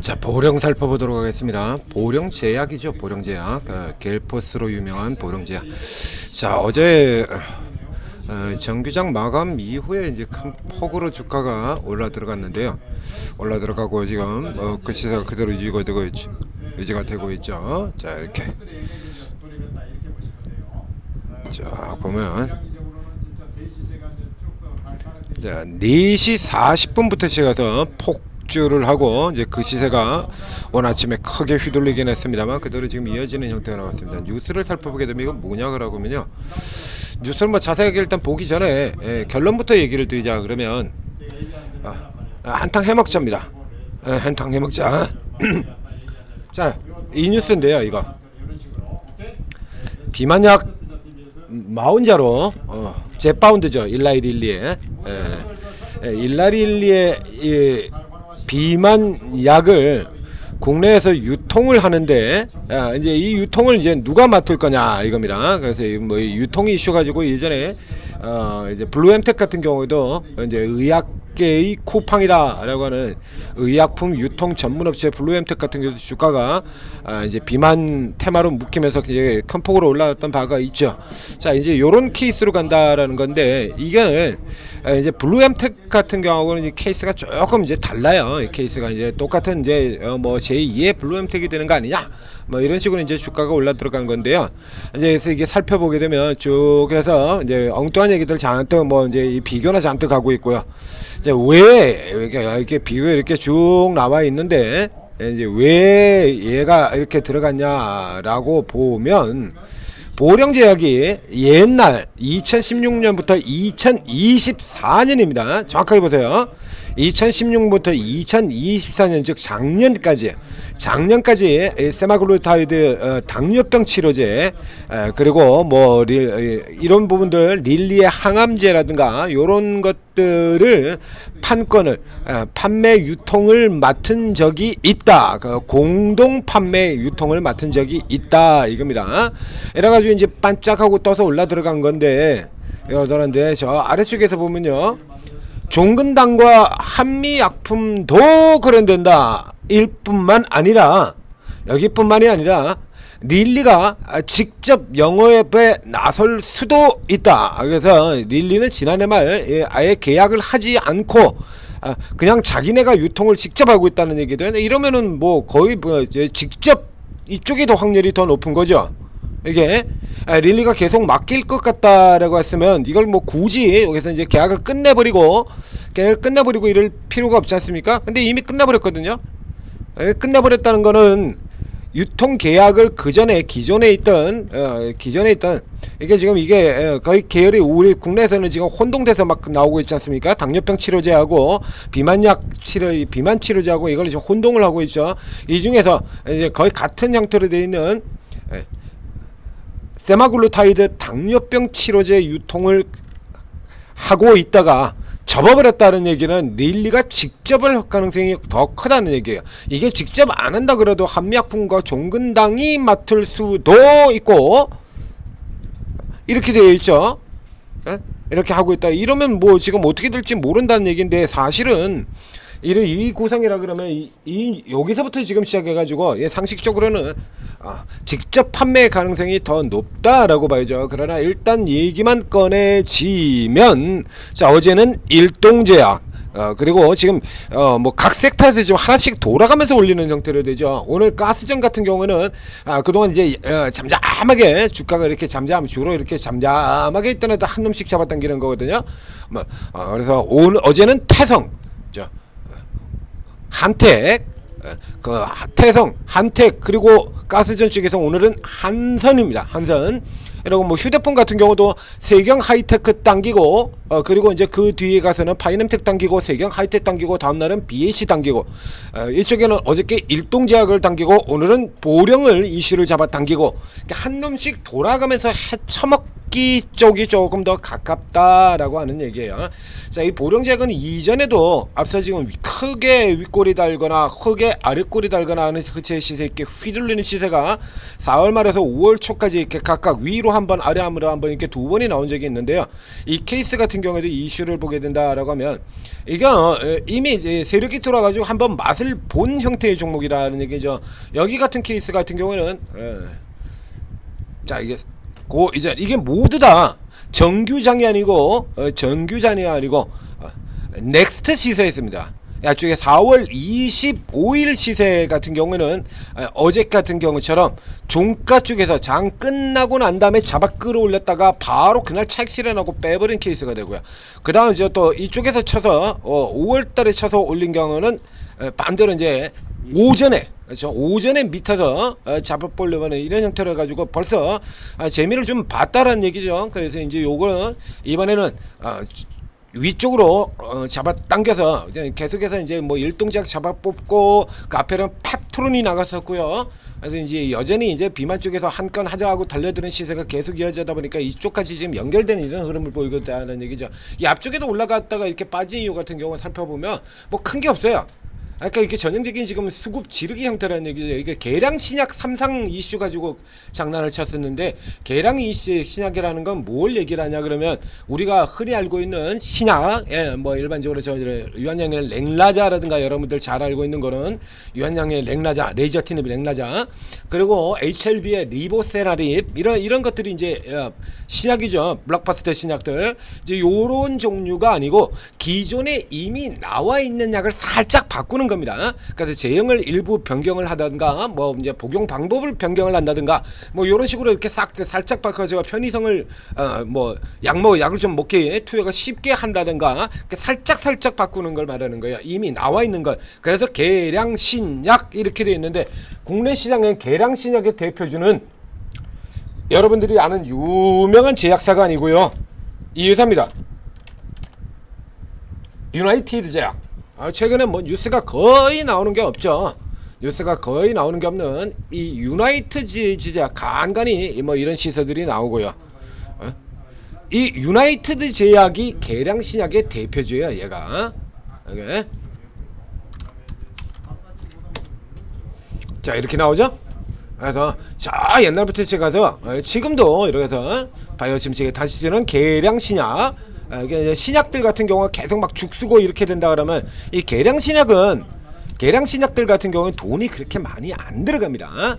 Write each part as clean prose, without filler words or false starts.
자, 보령 살펴보도록 하겠습니다. 보령 제약이죠. 보령 제약. 겔포스로 유명한 보령 제약. 자, 어제 정규장 마감 이후에 이제 큰 폭으로 주가가 올라 들어갔는데요. 올라 들어가고 지금 그 시세가 그대로 유지가 되고 있죠. 자, 이렇게. 자, 보면 자, 4시 40분부터 시작해서 폭주를 하고 이제 그 시세가 오늘 아침에 크게 휘둘리긴 했습니다만 그대로 지금 이어지는 형태가 나왔습니다. 뉴스를 살펴보게 되면 이건 뭐냐 그러면요, 뉴스를 뭐 자세하게 일단 보기 전에 결론부터 얘기를 드리자 그러면 한탕 해먹자입니다. 한탕 해먹자. 자, 이 뉴스인데요. 이거 비만약 마운자로 제파운드죠. 일라이릴리에 일라릴리의 비만약을 국내에서 유통을 하는데 이제 이 유통을 이제 누가 맡을 거냐 이겁니다. 그래서 뭐 유통이 이슈 가지고 예전에 이제 블루엠텍 같은 경우에도 이제 의학계의 쿠팡이다라고 하는 의약품 유통 전문업체 블루엠텍 같은 경우도 주가가 이제 비만 테마로 묶이면서 이제 큰 폭으로 올라왔던 바가 있죠. 자, 이제 요런 케이스로 간다라는 건데 이게 이제 블루엠텍 같은 경우는 케이스가 조금 이제 달라요. 이 케이스가 이제 똑같은 이제 뭐 제2의 블루엠텍이 되는 거 아니냐, 뭐 이런 식으로 이제 주가가 올라 들어간 건데요. 이제 그래서 이게 살펴보게 되면 쭉 그래서 이제 엉뚱한 얘기들 잔뜩 뭐 이제 이 비교나 잔뜩 하고 있고요. 이제 왜 이렇게 비교 이렇게 쭉 나와 있는데 이제 왜 얘가 이렇게 들어갔냐라고 보면 보령제약이 옛날 2016년부터 2024년입니다. 정확하게 보세요. 2016년부터 2024년 즉 작년까지 세마글루타이드 당뇨병 치료제 그리고 뭐 이런 부분들 릴리의 항암제라든가 이런 것들을 판권을 판매 유통을 맡은 적이 있다. 그 공동 판매 유통을 맡은 적이 있다 이겁니다. 이래가지고 이제 반짝하고 떠서 올라 들어간 건데 여러분들 저 아래쪽에서 보면요, 종근당과 한미약품도 그런된다 일뿐만 아니라 여기뿐만이 아니라 릴리가 직접 영업에 나설 수도 있다. 그래서 릴리는 지난해 말 아예 계약을 하지 않고 그냥 자기네가 유통을 직접 하고 있다는 얘기도 했는데, 이러면은 뭐 거의 뭐 직접 이쪽이 더 확률이 더 높은 거죠. 이게 릴리가 계속 맡길 것 같다라고 했으면 이걸 뭐 굳이 여기서 이제 계약을 끝내버리고 이럴 필요가 없지 않습니까? 근데 이미 끝내버렸거든요. 끝내버렸다는 거는 유통 계약을 기존에 있던 이게 지금 이게 거의 계열이 우리 국내에서는 지금 혼동돼서 막 나오고 있지 않습니까? 당뇨병 치료제하고 비만 치료제하고 이걸 지금 혼동을 하고 있죠. 이 중에서 이제 거의 같은 형태로 되어 있는 세마글루타이드 당뇨병 치료제 유통을 하고 있다가 접어버렸다는 얘기는 릴리가 직접 할 가능성이 더 크다는 얘기예요. 이게 직접 안 한다 그래도 한미약품과 종근당이 맡을 수도 있고 이렇게 되어 있죠. 이렇게 하고 있다. 이러면 뭐 지금 어떻게 될지 모른다는 얘기인데, 사실은 이 구성이라 그러면 여기서부터 지금 시작해가지고 상식적으로는 직접 판매 가능성이 더 높다라고 봐야죠. 그러나 일단 얘기만 꺼내지면, 자, 어제는 일동제약 그리고 지금 뭐 각 섹터에서 지금 하나씩 돌아가면서 올리는 형태로 되죠. 오늘 가스전 같은 경우는 그동안 이제 잠잠하게 주가가 이렇게 주로 이렇게 잠잠하게 있던 애들 한 놈씩 잡아당기는 거거든요. 그래서 어제는 태성, 한택, 태성, 한택, 그리고 가스전 쪽에서 오늘은 한선입니다. 한선. 이러고 뭐 휴대폰 같은 경우도 세경 하이테크 당기고 그리고 이제 그 뒤에 가서는 파이넴텍 당기고 세경 하이텍 당기고 다음날은 BH 당기고 이쪽에는 어저께 일동제약을 당기고 오늘은 보령을 이슈를 잡아 당기고 한 놈씩 돌아가면서 헤쳐먹 인기 쪽이 조금 더 가깝다라고 하는 얘기예요. 자, 이 보령제약은 이전에도 앞서 지금 크게 윗골이 달거나 크게 아랫골이 달거나 하는 흑채 시세 이렇게 휘둘리는 시세가 4월 말에서 5월 초까지 이렇게 각각 위로 한번 아래 한번 이렇게 두 번이 나온 적이 있는데요. 이 케이스 같은 경우에도 이슈를 보게 된다라고 하면 이거 이미 세력이 돌아가지고 한번 맛을 본 형태의 종목이라는 얘기죠. 여기 같은 케이스 같은 경우에는 자, 이게 모두 다 정규장이 아니고 정규장이 아니고 넥스트 시세였습니다. 이쪽에 4월 25일 시세 같은 경우는 어제 같은 경우처럼 종가 쪽에서 장 끝나고 난 다음에 잡아 끌어올렸다가 바로 그날 차익 실현하고 빼버린 케이스가 되고요. 그 다음 이제 또 이쪽에서 쳐서 5월달에 쳐서 올린 경우는 반대로 이제 오전에, 그렇죠, 오전에 밑에서 잡아보려면 이런 형태로 해가지고 벌써 재미를 좀 봤다라는 얘기죠. 그래서 이제 요거는 이번에는 위쪽으로 잡아당겨서 계속해서 이제 뭐 일동작 잡아뽑고 그 앞에는 펩트론이 나갔었고요. 그래서 이제 여전히 이제 비만 쪽에서 한 건 하자하고 달려드는 시세가 계속 이어지다 보니까 이쪽까지 지금 연결되는 이런 흐름을 보이고 있다는 얘기죠. 이 앞쪽에도 올라갔다가 이렇게 빠진 이유 같은 경우 살펴보면 뭐 큰 게 없어요. 그러니까 이렇게 전형적인 지금 수급 지르기 형태라는 얘기죠. 이게 계량 신약 삼상 이슈 가지고 장난을 쳤었는데, 계량 이슈 신약이라는 건 뭘 얘기를 하냐 그러면 우리가 흔히 알고 있는 신약, 뭐 일반적으로 유한양의 랭라자라든가 여러분들 잘 알고 있는 거는 유한양의 랭라자, 레이저티닙 랭라자, 그리고 HLB의 리보세라립, 이런 것들이 이제 신약이죠. 블록버스터 신약들. 이제 요런 종류가 아니고 기존에 이미 나와 있는 약을 살짝 바꾸는 겁니다. 그래서 제형을 일부 변경을 하든가 뭐 이제 복용 방법을 변경을 한다든가 뭐 이런 식으로 이렇게 살짝 바꿔서 편의성을 뭐 약을 좀 먹게 투여가 쉽게 한다든가 살짝 바꾸는 걸 말하는 거예요. 이미 나와 있는 걸. 그래서 계량 신약 이렇게 되어 있는데, 국내 시장엔 계량 신약의 대표주는 여러분들이 아는 유명한 제약사가 아니고요, 이 회사입니다. 유나이티드 제약. 최근에 뭐 뉴스가 거의 나오는 게 없죠. 뉴스가 거의 나오는 게 없는 이 유나이티드 제약, 간간히 뭐 이런 시세들이 나오고요. 이 유나이티드 제약이 계량 신약의 대표주예요, 얘가. 오케이. 자, 이렇게 나오죠. 그래서 저 옛날부터 제가 지금도 이렇게 해서 바이오 침식에 다시 쓰는 계량 신약, 신약들 같은 경우가 계속 막 죽쓰고 이렇게 된다 그러면, 이 계량 신약들 같은 경우는 돈이 그렇게 많이 안 들어갑니다.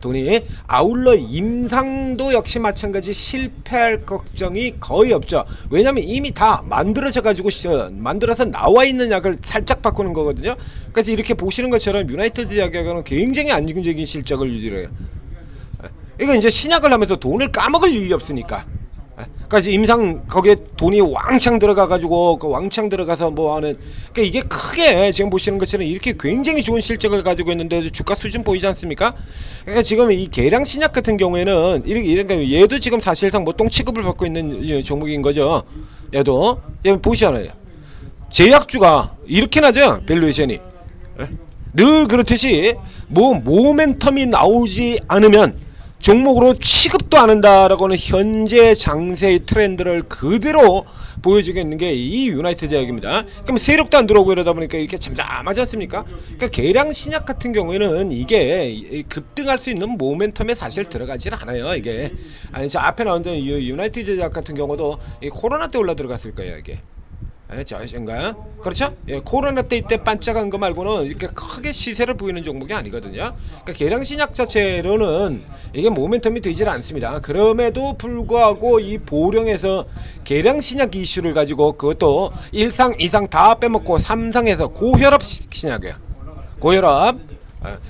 돈이. 아울러 임상도 역시 마찬가지 실패할 걱정이 거의 없죠. 왜냐면 이미 다 만들어져 가지고 만들어서 나와 있는 약을 살짝 바꾸는 거거든요. 그래서 이렇게 보시는 것처럼 유나이티드 약은 굉장히 안정적인 실적을 유지를 해요. 이거 이제 신약을 하면서 돈을 까먹을 일이 없으니까. 그러니까 임상 거기에 돈이 왕창 들어가가지고 왕창 들어가서 뭐 하는, 그러니까 이게 크게 지금 보시는 것처럼 이렇게 굉장히 좋은 실적을 가지고 있는데 주가 수준 보이지 않습니까? 그러니까 지금 이 계량 신약 같은 경우에는 이런 얘도 지금 사실상 뭐 똥 취급을 받고 있는 종목인 거죠. 얘도 보시잖아요. 제약주가 이렇게 나죠, 밸류에이션이. 늘 그렇듯이 뭐 모멘텀이 나오지 않으면 종목으로 취급도 안 한다라고는 현재 장세의 트렌드를 그대로 보여주고 있는 게 이 유나이티드 제약입니다. 그럼 세력도 안 들어오고 이러다 보니까 이렇게 잠잠하지 않습니까? 그러니까 계량 신약 같은 경우에는 이게 급등할 수 있는 모멘텀에 사실 들어가질 않아요. 이게 아니, 저 앞에 나온 유나이티드 제약 같은 경우도 이 코로나 때 올라 들어갔을 거예요, 이게. 저신가요? 그렇죠? 코로나 때 이때 반짝한 거 말고는 이렇게 크게 시세를 보이는 종목이 아니거든요. 그러니까 계량 신약 자체로는 이게 모멘텀이 되질 않습니다. 그럼에도 불구하고 이 보령에서 계량 신약 이슈를 가지고, 그것도 1상 2상 다 빼먹고 3상에서 고혈압 신약이에요. 고혈압.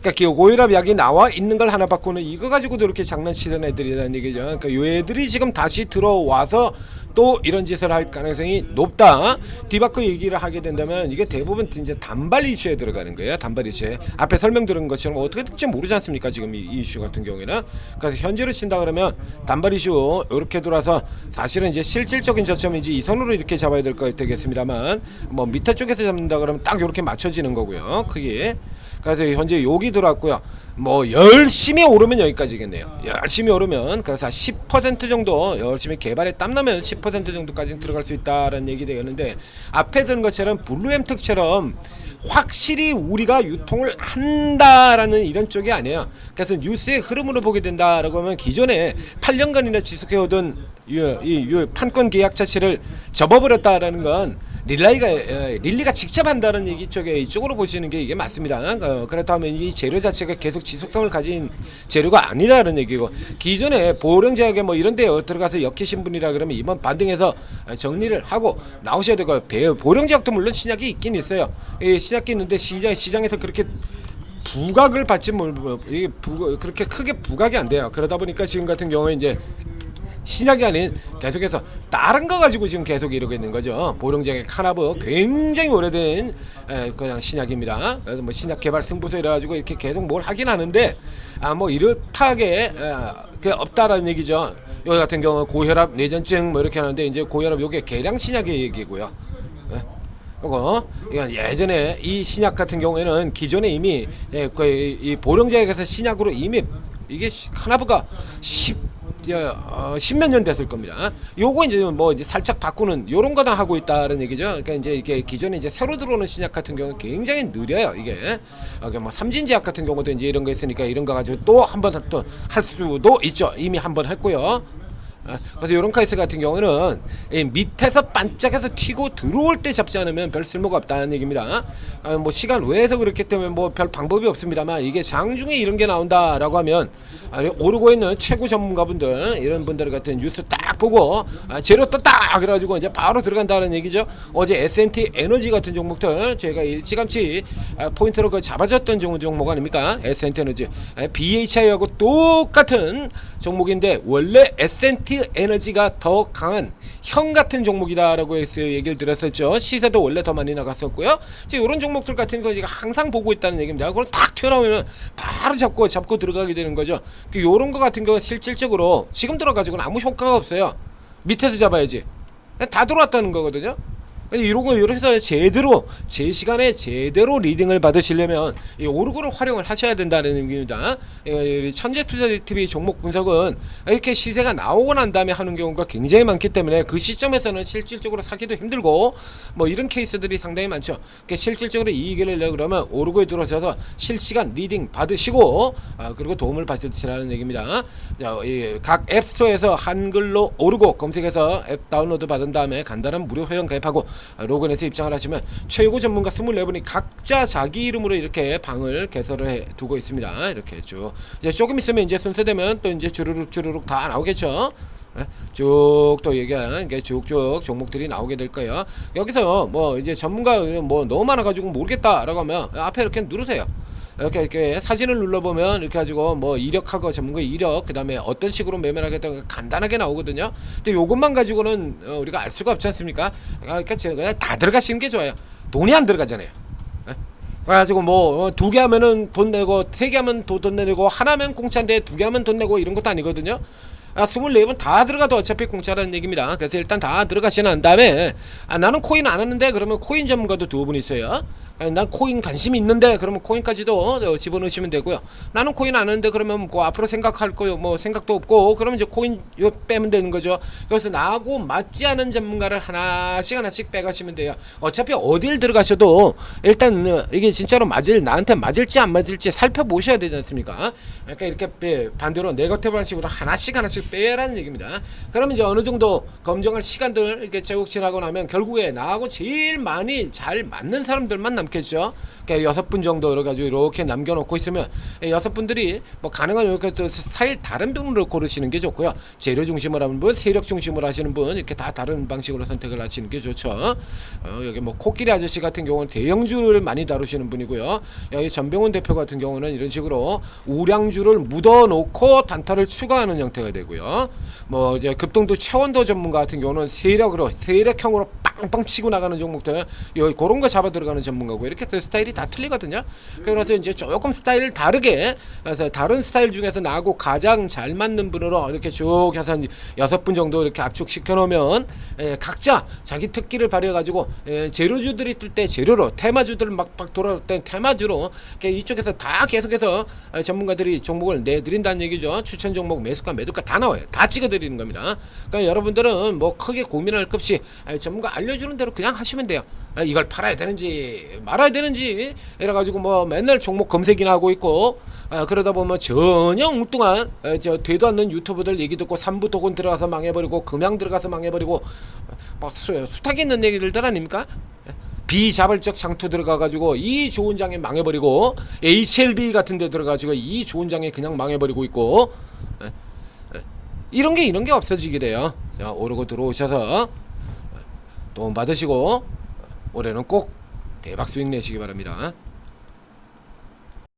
그러니까 고혈압 약이 나와 있는 걸 하나 바꾸는 이거 가지고도 이렇게 장난치는 애들이라는 얘기죠. 그러니까 요 애들이 지금 다시 들어와서 또 이런 짓을 할 가능성이 높다. 뒤바꿔 얘기를 하게 된다면 이게 대부분 이제 단발 이슈에 들어가는 거예요. 단발 이슈에 앞에 설명드린 것처럼 어떻게 될지 모르지 않습니까? 지금 이 이슈 같은 경우에는. 그래서 현재로 친다 그러면 단발 이슈 이렇게 돌아서 사실은 이제 실질적인 저점인지 이 선으로 이렇게 잡아야 될 거 되겠습니다만 뭐 밑에 쪽에서 잡는다 그러면 딱 이렇게 맞춰지는 거고요. 크게. 그래서 현재 여기 들어왔고요. 뭐 열심히 오르면 여기까지겠네요. 열심히 오르면 그래서 10% 정도 열심히 개발에 땀나면 10% 정도까지 들어갈 수 있다라는 얘기 되겠는데 앞에 드는 것처럼 블루엠특처럼 확실히 우리가 유통을 한다라는 이런 쪽이 아니에요. 그래서 뉴스의 흐름으로 보게 된다라고 하면 기존에 8년간이나 지속해오던 이 판권 계약 자체를 접어버렸다라는 건 릴리가 직접 한다는 얘기 쪽에 이쪽으로 보시는 게 이게 맞습니다. 그렇다면 이 재료 자체가 계속 지속성을 가진 재료가 아니라는 얘기고 기존에 보령제약에 뭐 이런 데 들어가서 엮이신 분이라 그러면 이번 반등해서 정리를 하고 나오셔야 되고 보령제약도 물론 신약이 있긴 있어요. 신약이 있는데 시장에서 그렇게 부각을 받지 이게 그렇게 크게 부각이 안 돼요. 그러다 보니까 지금 같은 경우에 이제 신약이 아닌 계속해서 다른 거 가지고 지금 계속 이러고 있는 거죠. 보령제약의 카나브 굉장히 오래된 그냥 신약입니다. 그래서 뭐 신약 개발 승부서 이래가지고 이렇게 계속 뭘 하긴 하는데 뭐 이렇다게 그 없다라는 얘기죠. 여기 같은 경우 고혈압, 뇌전증 뭐 이렇게 하는데 이제 고혈압 요게 계량 신약의 얘기고요. 이거 예전에 이 신약 같은 경우에는 기존에 이미 이 보령제약에서 신약으로 이미 이게 카나브가 10몇 년 됐을 겁니다. 요거 이제 뭐 이제 살짝 바꾸는 요런 거다 하고 있다는 얘기죠. 그러니까 이제 이게 기존에 이제 새로 들어오는 신약 같은 경우는 굉장히 느려요. 이게 뭐 삼진제약 같은 경우도 이제 이런 거 있으니까 이런 거 가지고 또 한 번 또 할 수도 있죠. 이미 한 번 했고요. 그래서 이런 케이스 같은 경우는 밑에서 반짝해서 튀고 들어올 때 잡지 않으면 별 쓸모가 없다는 얘기입니다. 뭐 시간 외에서 그렇기 때문에 뭐 별 방법이 없습니다만 이게 장중에 이런 게 나온다라고 하면 오르고 있는 최고 전문가분들 이런 분들 같은 뉴스 딱 보고 재료 떴다 그래가지고 이제 바로 들어간다는 얘기죠. 어제 S&T 에너지 같은 종목들 제가 일찌감치 포인트로 그 잡아줬던 종목 아닙니까? S&T 에너지 BHI하고 똑같은 종목인데 원래 S&T 에너지가 더 강한 형 같은 종목이다라고 해서 얘기를 드렸었죠. 시세도 원래 더 많이 나갔었고요. 지금 이런 종목들 같은 거 제가 항상 보고 있다는 얘기입니다. 그걸 딱 튀어나오면 바로 잡고 들어가게 되는 거죠. 이런 거 같은 경우는 실질적으로 지금 들어가지고는 아무 효과가 없어요. 밑에서 잡아야지. 다 들어왔다는 거거든요. 이런 거 이렇게 제대로 제 시간에 제대로 리딩을 받으시려면 이 오르고를 활용을 하셔야 된다는 의미입니다. 천재투자TV 종목 분석은 이렇게 시세가 나오고 난 다음에 하는 경우가 굉장히 많기 때문에 그 시점에서는 실질적으로 사기도 힘들고 뭐 이런 케이스들이 상당히 많죠. 그러니까 실질적으로 이익을 내려고 그러면 오르고에 들어서서 실시간 리딩 받으시고 그리고 도움을 받으시라는 얘기입니다. 각 앱스토어에서 한글로 오르고 검색해서 앱 다운로드 받은 다음에 간단한 무료 회원 가입하고 로그인해서 입장을 하시면 최고 전문가 24분이 각자 자기 이름으로 이렇게 방을 개설을 해 두고 있습니다. 이렇게 쭉 이제 조금 있으면 이제 순서되면 또 이제 주르륵 다 나오겠죠. 쭉 또 얘기한 게 쭉쭉 종목들이 나오게 될 거예요. 여기서 뭐 이제 전문가 뭐 너무 많아가지고 모르겠다라고 하면 앞에 이렇게 누르세요. 이렇게 사진을 눌러보면 이렇게 가지고 뭐 이력하고 전문가 이력 그 다음에 어떤 식으로 매매를 하겠다 간단하게 나오거든요. 근데 요것만 가지고는 우리가 알 수가 없지 않습니까? 그러니까 그냥 다 들어가시는 게 좋아요. 돈이 안 들어가잖아요. 그래가지고 뭐 2개 하면은 돈 내고 3개 하면 돈 내고 하나면 공짜인데 2개 하면 돈 내고 이런 것도 아니거든요. 24번 다 들어가도 어차피 공짜라는 얘기입니다. 그래서 일단 다 들어가시는 다음에 나는 코인 안 하는데 그러면 코인 전문가도 2분 있어요. 난 코인 관심이 있는데 그러면 코인까지도 집어넣으시면 되고요. 나는 코인 안 하는데 그러면 뭐 앞으로 생각할 거요 뭐 생각도 없고 그러면 이제 코인 빼면 되는 거죠. 그래서 나하고 맞지 않은 전문가를 하나씩 빼가시면 돼요. 어차피 어딜 들어가셔도 일단 이게 진짜로 나한테 맞을지 안 맞을지 살펴보셔야 되지 않습니까? 그러니까 이렇게 반대로 네거티브 방식으로 하나씩 빼라는 얘기입니다. 그러면 이제 어느 정도 검증할 시간들 이렇게 제국 지나고 나면 결국에 나하고 제일 많이 잘 맞는 사람들만 남겠죠. 그러니까 6분 정도 그래가지고 이렇게 남겨놓고 있으면 6분들이 뭐 가능한 이렇게 또 스타일 다른 분을 고르시는 게 좋고요. 재료 중심으로 하는 분, 세력 중심으로 하시는 분 이렇게 다 다른 방식으로 선택을 하시는 게 좋죠. 여기 뭐 코끼리 아저씨 같은 경우는 대형주를 많이 다루시는 분이고요. 여기 전병훈 대표 같은 경우는 이런 식으로 우량주를 묻어놓고 단타를 추가하는 형태가 되고요. 뭐 이제 급등도 최원도 전문가 같은 경우는 세력형으로 빵빵 치고 나가는 종목들 그런 거 잡아 들어가는 전문가고 이렇게 스타일이 다 틀리거든요. 그래서 이제 조금 스타일을 다르게 그래서 다른 스타일 중에서 나하고 가장 잘 맞는 분으로 이렇게 쭉 해서 6분 정도 이렇게 압축시켜 놓으면 각자 자기 특기를 발휘해 가지고 재료주들이 뜰 때 재료로 테마주들 막 돌아올 때 테마주로 이쪽에서 다 계속해서 전문가들이 종목을 내드린다는 얘기죠. 추천 종목 매수가 매도가 다 나와요. 다 찍어 드리는 겁니다. 그러니까 여러분들은 뭐 크게 고민할 것 없이 전문가 알려주는 대로 그냥 하시면 돼요. 이걸 팔아야 되는지 말아야 되는지 이래가지고 뭐 맨날 종목 검색이나 하고 있고 그러다 보면 전혀 엉뚱한 되도 않는 유튜브들 얘기 듣고 3부 토건 들어가서 망해버리고 금양 들어가서 망해버리고 막 수탁이 있는 얘기들 아닙니까? 비자발적 장투 들어가가지고 이 좋은 장에 망해버리고 HLB 같은 데 들어가가지고 이 좋은 장에 그냥 망해버리고 있고 이런 게 없어지게 돼요. 자, 오르고 들어오셔서 도움 받으시고 올해는 꼭 대박 수익 내시기 바랍니다.